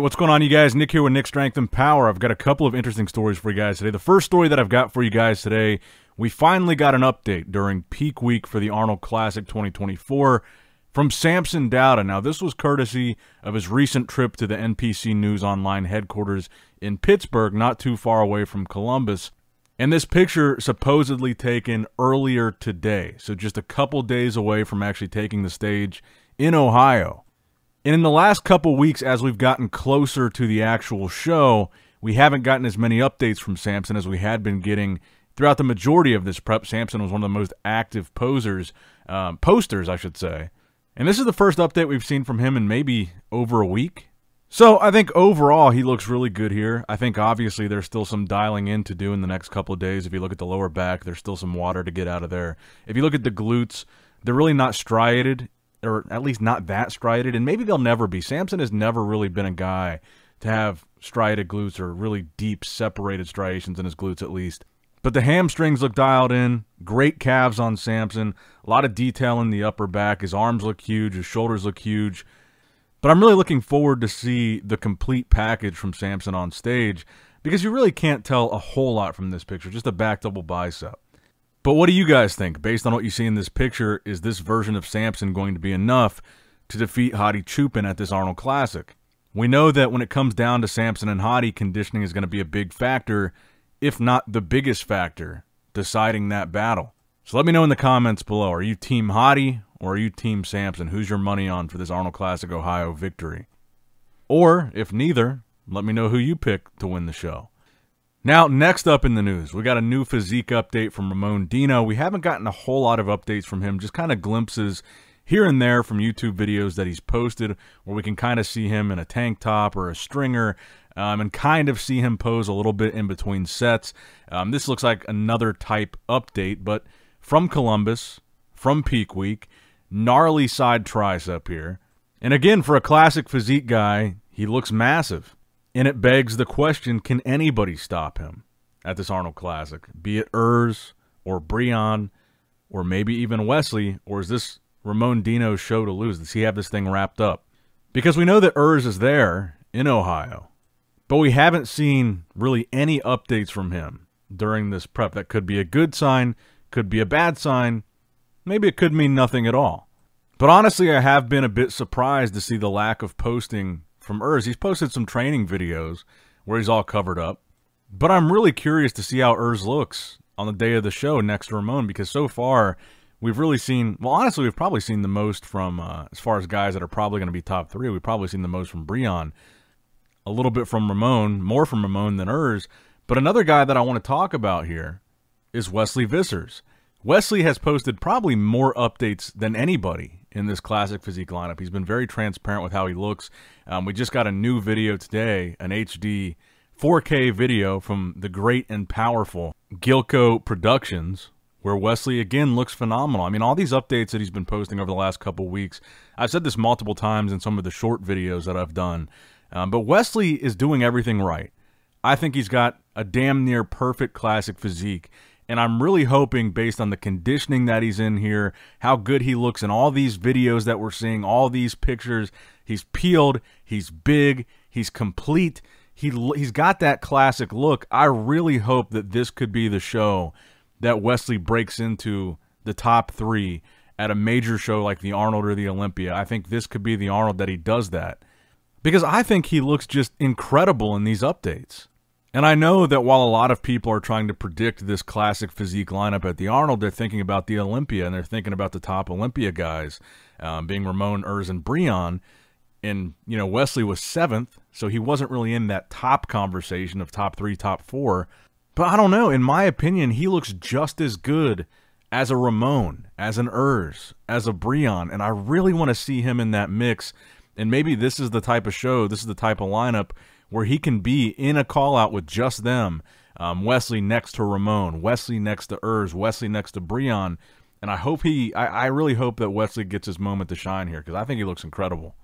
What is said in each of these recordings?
what's going on, you guys? Nick here with Nick Strength and Power. I've got a couple of interesting stories for you guys today. The first story that I've got for you guys today, we finally got an update during peak week for the Arnold Classic 2024 from Samson Dauda. Now, this was courtesy of his recent trip to the NPC News Online headquarters in Pittsburgh, not too far away from Columbus. And this picture supposedly taken earlier today, so just a couple days away from actually taking the stage in Ohio. And in the last couple weeks, as we've gotten closer to the actual show, we haven't gotten as many updates from Samson as we had been getting throughout the majority of this prep. Samson was one of the most active posters, I should say. And this is the first update we've seen from him in maybe over a week. So I think overall he looks really good here. I think obviously there's still some dialing in to do in the next couple of days. If you look at the lower back, there's still some water to get out of there. If you look at the glutes, they're really not striated, or at least not that striated, and maybe they'll never be. Samson has never really been a guy to have striated glutes or really deep separated striations in his glutes at least. But the hamstrings look dialed in, great calves on Samson, a lot of detail in the upper back, his arms look huge, his shoulders look huge. But I'm really looking forward to see the complete package from Samson on stage, because you really can't tell a whole lot from this picture, just a back double bicep. But what do you guys think? Based on what you see in this picture, is this version of Samson going to be enough to defeat Hadi Chupin at this Arnold Classic? We know that when it comes down to Samson and Hadi, conditioning is going to be a big factor, if not the biggest factor, deciding that battle. So let me know in the comments below. Are you Team Hadi or are you Team Samson? Who's your money on for this Arnold Classic Ohio victory? Or, if neither, let me know who you pick to win the show. Now, next up in the news, we got a new physique update from Ramon Dino. We haven't gotten a whole lot of updates from him, just kind of glimpses here and there from YouTube videos that he's posted, where we can kind of see him in a tank top or a stringer, and kind of see him pose a little bit in between sets. This looks like another type update, but from Columbus, from peak week, gnarly side tricep here. And again, for a classic physique guy, he looks massive. And it begs the question, can anybody stop him at this Arnold Classic? Be it Urs or Breon or maybe even Wesley, or is this Ramon Dino's show to lose? Does he have this thing wrapped up? Because we know that Urs is there in Ohio, but we haven't seen really any updates from him during this prep. That could be a good sign, could be a bad sign, maybe it could mean nothing at all. But honestly, I have been a bit surprised to see the lack of posting from Urs. He's posted some training videos where he's all covered up, but I'm really curious to see how Urs looks on the day of the show next to Ramon, because so far we've really seen, well, honestly, we've probably seen the most from, as far as guys that are probably going to be top three, we've probably seen the most from Breon, a little bit from Ramon, more from Ramon than Urs. But another guy that I want to talk about here is Wesley Vissers. Wesley has posted probably more updates than anybody in this classic physique lineup. He's been very transparent with how he looks. We just got a new video today, an HD 4K video from the great and powerful Gilco Productions, where Wesley again looks phenomenal. I mean, all these updates that he's been posting over the last couple weeks, I've said this multiple times in some of the short videos that I've done, but Wesley is doing everything right. I think he's got a damn near perfect classic physique. And I'm really hoping, based on the conditioning that he's in here, how good he looks in all these videos that we're seeing, all these pictures, he's peeled, he's big, he's complete, he's got that classic look. I really hope that this could be the show that Wesley breaks into the top three at a major show like the Arnold or the Olympia. I think this could be the Arnold that he does that, because I think he looks just incredible in these updates. And I know that while a lot of people are trying to predict this classic physique lineup at the Arnold, they're thinking about the Olympia, and they're thinking about the top Olympia guys, being Ramon, Urs, and Breon. And, you know, Wesley was 7th, so he wasn't really in that top conversation of top 3, top 4. But I don't know. In my opinion, he looks just as good as a Ramon, as an Urs, as a Breon, and I really want to see him in that mix. And maybe this is the type of show, this is the type of lineup where he can be in a call-out with just them. Wesley next to Ramon, Wesley next to Urs, Wesley next to Breon. And I really hope that Wesley gets his moment to shine here, because I think he looks incredible.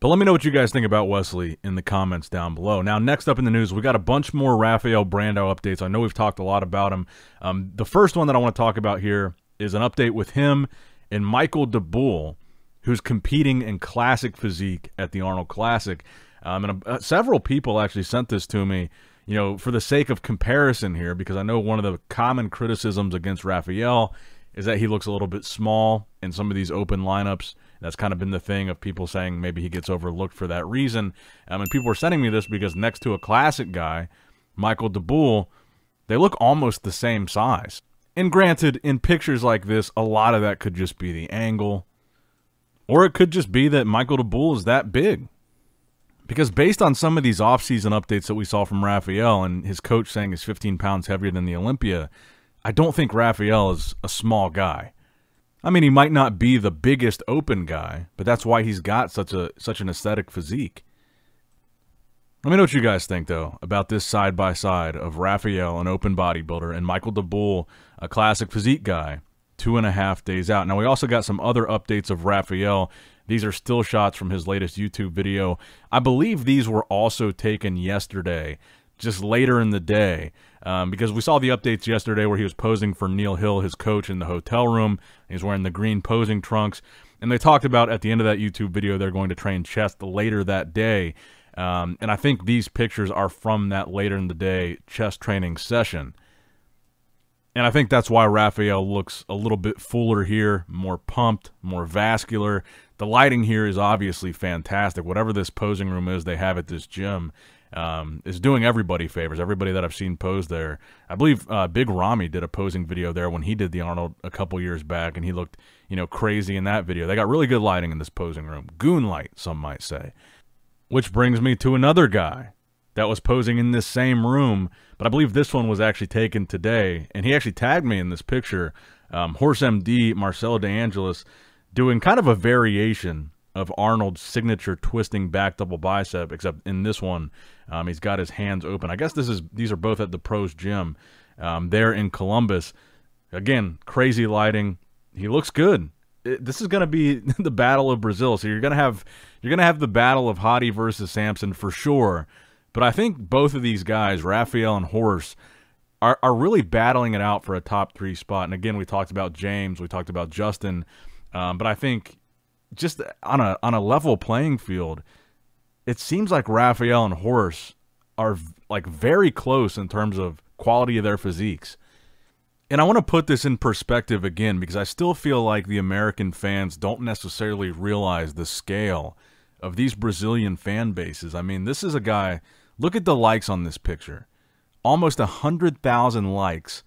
But let me know what you guys think about Wesley in the comments down below. Now, next up in the news, we got a bunch more Rafael Brandao updates. I know we've talked a lot about him. The first one that I want to talk about here is an update with him and Michael DeBull, who's competing in classic physique at the Arnold Classic. And several people actually sent this to me, you know, for the sake of comparison here, because I know one of the common criticisms against Rafael is that he looks a little bit small in some of these open lineups. That's kind of been the thing of people saying maybe he gets overlooked for that reason. And people were sending me this because next to a classic guy, Michael DeBull, they look almost the same size. And granted, in pictures like this, a lot of that could just be the angle. Or it could just be that Michael DeBull is that big. Because based on some of these off-season updates that we saw from Rafael and his coach saying he's 15 pounds heavier than the Olympia, I don't think Rafael is a small guy. I mean, he might not be the biggest open guy, but that's why he's got such an aesthetic physique. Let me know what you guys think, though, about this side-by-side of Rafael, an open bodybuilder, and Michael DeBull, a classic physique guy, 2.5 days out. Now, we also got some other updates of Rafael. These are still shots from his latest YouTube video. I believe these were also taken yesterday, just later in the day, because we saw the updates yesterday where he was posing for Neil Hill, his coach, in the hotel room. He's wearing the green posing trunks. And they talked about at the end of that YouTube video they're going to train chest later that day. And I think these pictures are from that later in the day chest training session. And I think that's why Rafael looks a little bit fuller here, more pumped, more vascular. The lighting here is obviously fantastic. Whatever this posing room is they have at this gym is doing everybody favors. Everybody that I've seen pose there. I believe Big Ramy did a posing video there when he did the Arnold a couple years back, and he looked, you know, crazy in that video. They got really good lighting in this posing room. Goon light, some might say. Which brings me to another guy that was posing in this same room, but I believe this one was actually taken today, and he actually tagged me in this picture, Horse MD, Marcelo De Angelis, doing kind of a variation of Arnold's signature twisting back double bicep, except in this one, he's got his hands open. I guess these are both at the Pros Gym there in Columbus. Again, crazy lighting. He looks good. This is going to be the Battle of Brazil, so you're going to have the battle of Hottie versus Samson for sure. But I think both of these guys, Rafael and Horse, are really battling it out for a top 3 spot. And again, we talked about James, we talked about Justin, but I think just on a level playing field, it seems like Rafael and Horse are like very close in terms of quality of their physiques. And I want to put this in perspective again, because I still feel like the American fans don't necessarily realize the scale of these Brazilian fan bases. I mean, this is a guy, look at the likes on this picture. Almost 100,000 likes,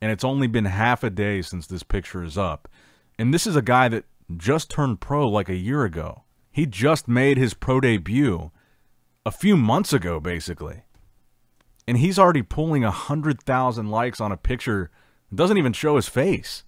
and it's only been half a day since this picture is up. And this is a guy that just turned pro like a year ago. He just made his pro debut a few months ago, basically. And he's already pulling 100,000 likes on a picture that doesn't even show his face.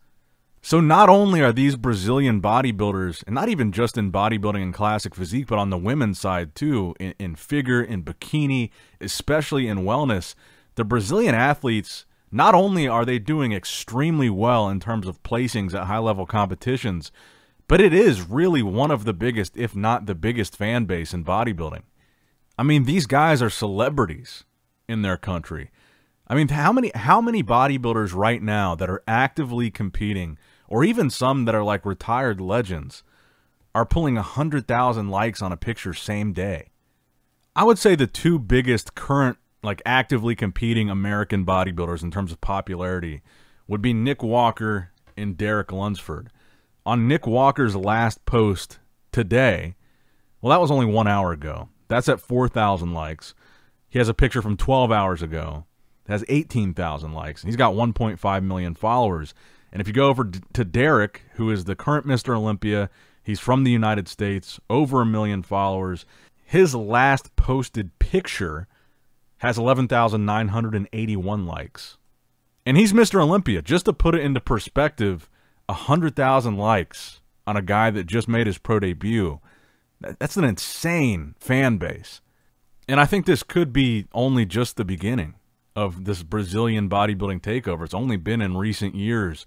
So not only are these Brazilian bodybuilders, and not even just in bodybuilding and classic physique, but on the women's side too, in figure, in bikini, especially in wellness, the Brazilian athletes, not only are they doing extremely well in terms of placings at high-level competitions, but it is really one of the biggest, if not the biggest fan base in bodybuilding. I mean, these guys are celebrities in their country. I mean, how many bodybuilders right now that are actively competing, or even some that are like retired legends, are pulling 100,000 likes on a picture same day? I would say the two biggest current, like actively competing American bodybuilders in terms of popularity would be Nick Walker and Derek Lunsford. On Nick Walker's last post today, well, that was only 1 hour ago. That's at 4,000 likes. He has a picture from 12 hours ago. It has 18,000 likes. And he's got 1.5 million followers. And if you go over to Derek, who is the current Mr. Olympia, he's from the United States, over 1 million followers. His last posted picture has 11,981 likes. And he's Mr. Olympia. Just to put it into perspective, 100,000 likes on a guy that just made his pro debut. That's an insane fan base. And I think this could be only just the beginning of this Brazilian bodybuilding takeover. It's only been in recent years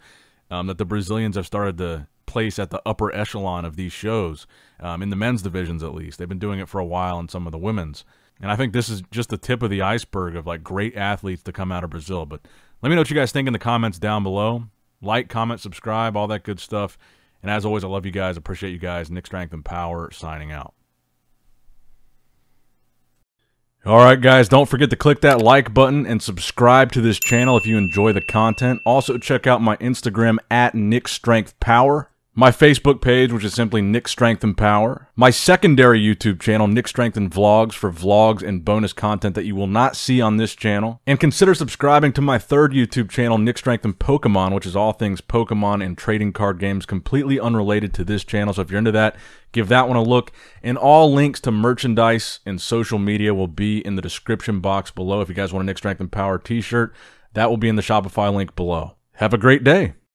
that the Brazilians have started to place at the upper echelon of these shows, in the men's divisions at least. They've been doing it for a while in some of the women's. And I think this is just the tip of the iceberg of like great athletes to come out of Brazil. But let me know what you guys think in the comments down below. Like, comment, subscribe, all that good stuff. And as always, I love you guys. Appreciate you guys. Nick Strength and Power signing out. Alright guys, don't forget to click that like button and subscribe to this channel if you enjoy the content. Also check out my Instagram at NICKS&P, my Facebook page, which is simply Nick Strength and Power, my secondary YouTube channel, Nick Strength and Vlogs, for vlogs and bonus content that you will not see on this channel, and consider subscribing to my third YouTube channel, Nick Strength and Pokemon, which is all things Pokemon and trading card games, completely unrelated to this channel. So if you're into that, give that one a look. And all links to merchandise and social media will be in the description box below. If you guys want a Nick Strength and Power t-shirt, that will be in the Shopify link below. Have a great day.